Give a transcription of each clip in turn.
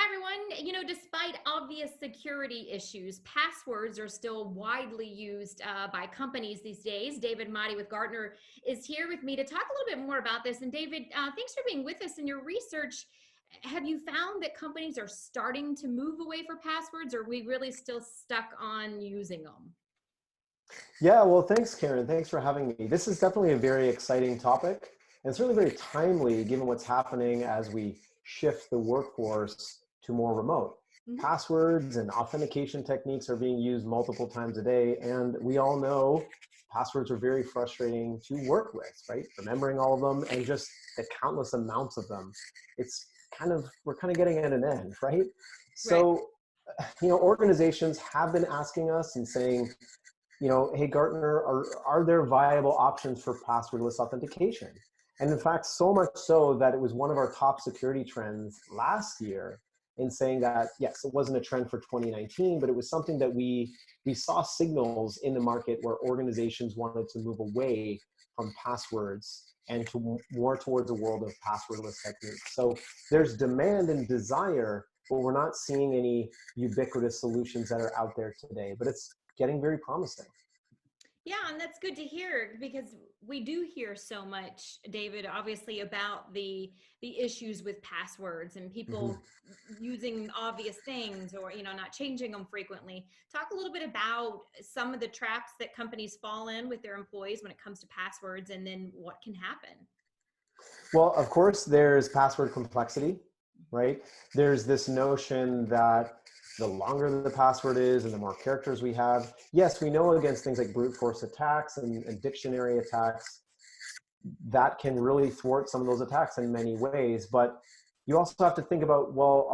Hi, everyone. Despite obvious security issues, passwords are still widely used by companies these days. David Motti with Gartner is here with me to talk a little bit more about this. And David, thanks for being with us. In your research, have you found that companies are starting to move away from passwords, or are we really still stuck on using them? Yeah, well, thanks, Karen. Thanks for having me. This is definitely a very exciting topic, and it's really very timely given what's happening as we shift the workforce to more remote. Mhm. Passwords and authentication techniques are being used multiple times a day, and we all know passwords are very frustrating to work with, right? Remembering all of them and just the countless amounts of them. We're kind of getting at an end, right? Right. So, organizations have been asking us and saying, hey, Gartner, are there viable options for passwordless authentication? And in fact, so much so that it was one of our top security trends last year in saying that, yes, it wasn't a trend for 2019, but it was something that we saw signals in the market where organizations wanted to move away from passwords and to more towards a world of passwordless techniques. So there's demand and desire, but we're not seeing any ubiquitous solutions that are out there today. But it's getting very promising. Yeah, and that's good to hear because we do hear so much, David, obviously about the issues with passwords and Mhm. people using obvious things or not changing them frequently. Talk a little bit about some of the traps that companies fall in with their employees when it comes to passwords and then what can happen. Well, of course, there's password complexity, right? There's this notion that the longer the password is and the more characters we have, yes, we know against things like brute force attacks and dictionary attacks, that can really thwart some of those attacks in many ways. But you also have to think about, well,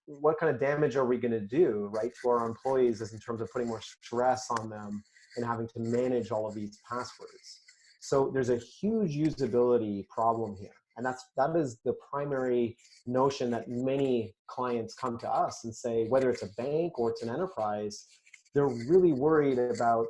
what kind of damage are we going to do, right, to our employees as in terms of putting more stress on them and having to manage all of these passwords. So there's a huge usability problem here. And that is the primary notion that many clients come to us and say, whether it's a bank or it's an enterprise, they're really worried about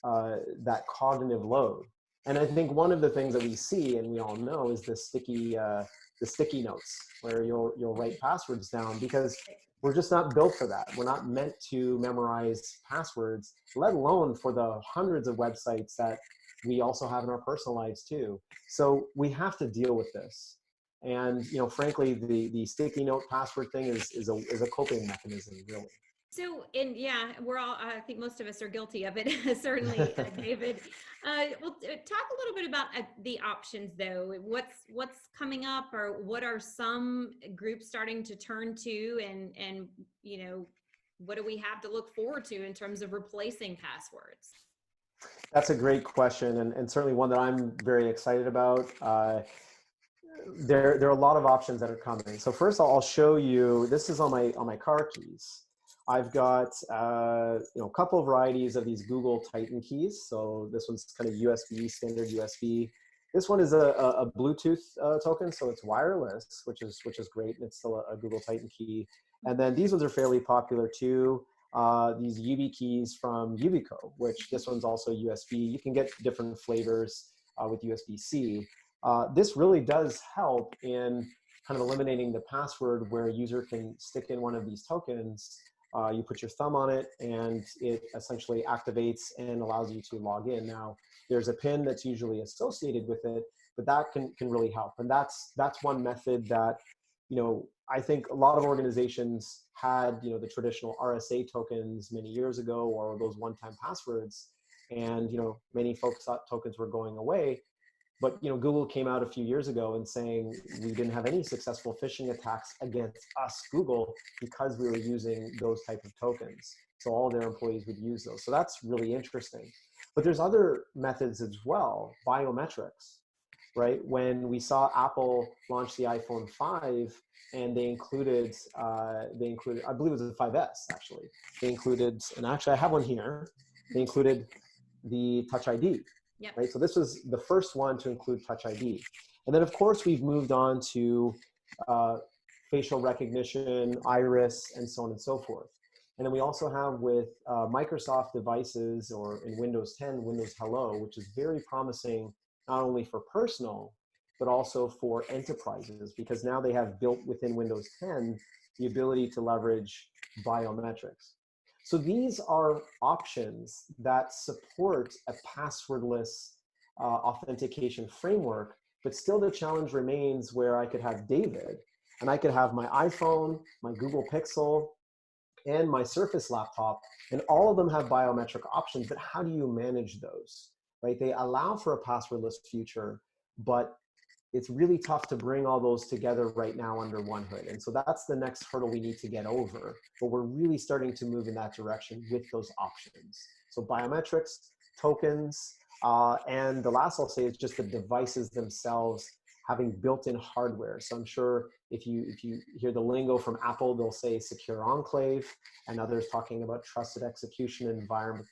that cognitive load. And I think one of the things that we see, and we all know, is the sticky notes where you'll write passwords down, because we're just not built for that. We're not meant to memorize passwords, let alone for the hundreds of websites that we also have in our personal lives too. So we have to deal with this. And frankly, the sticky note password thing is a coping mechanism, really. So, and yeah, we're all, I think most of us are guilty of it, certainly, David. Talk a little bit about the options though. What's coming up, or what are some groups starting to turn to, and what do we have to look forward to in terms of replacing passwords? That's a great question, and certainly one that I'm very excited about. There are a lot of options that are coming. So first, I'll show you. This is on my car keys. I've got a couple of varieties of these Google Titan keys. So this one's kind of USB, standard USB. This one is a Bluetooth token, so it's wireless, which is great, and it's still a Google Titan key. And then these ones are fairly popular too. These YubiKeys from YubiKo, which this one's also USB. You can get different flavors with USB-C. This really does help in kind of eliminating the password where a user can stick in one of these tokens. You put your thumb on it, and it essentially activates and allows you to log in. Now, there's a PIN that's usually associated with it, but that can really help. And that's one method that, I think a lot of organizations had, the traditional RSA tokens many years ago, or those one-time passwords. And, many folks thought tokens were going away. But Google came out a few years ago and saying we didn't have any successful phishing attacks against us, Google, because we were using those type of tokens. So all their employees would use those. So that's really interesting. But there's other methods as well, biometrics, right? When we saw Apple launch the iPhone 5, and they included, I believe it was the 5S actually. They included, and actually I have one here. They included the Touch ID. Yep. Right? So this was the first one to include Touch ID. And then of course we've moved on to facial recognition, iris, and so on and so forth. And then we also have with Microsoft devices, or in Windows 10, Windows Hello, which is very promising not only for personal, but also for enterprises, because now they have built within Windows 10 the ability to leverage biometrics. So these are options that support a passwordless authentication framework, but still the challenge remains where I could have David, and I could have my iPhone, my Google Pixel, and my Surface laptop, and all of them have biometric options, but how do you manage those, right? They allow for a passwordless future, but it's really tough to bring all those together right now under one hood. And so that's the next hurdle we need to get over, but we're really starting to move in that direction with those options. So biometrics, tokens, and the last I'll say is just the devices themselves having built-in hardware. So I'm sure if you hear the lingo from Apple, they'll say secure enclave, and others talking about trusted execution environments,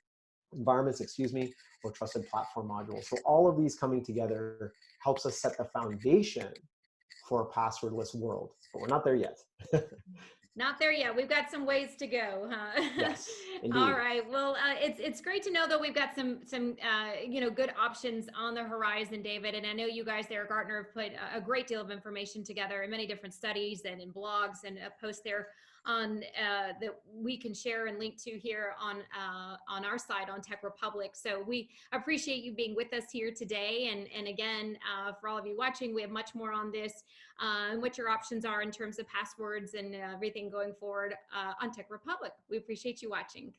or trusted platform modules. So all of these coming together helps us set the foundation for a passwordless world, but we're not there yet. Not there yet. We've got some ways to go, huh? Yes, indeed. All right. Well, it's great to know that we've got some good options on the horizon, David. And I know you guys there at Gartner have put a great deal of information together in many different studies and in blogs and a post there on that we can share and link to here on our side on Tech Republic. So we appreciate you being with us here today. And again, for all of you watching, we have much more on this and what your options are in terms of passwords and everything going forward on Tech Republic. We appreciate you watching.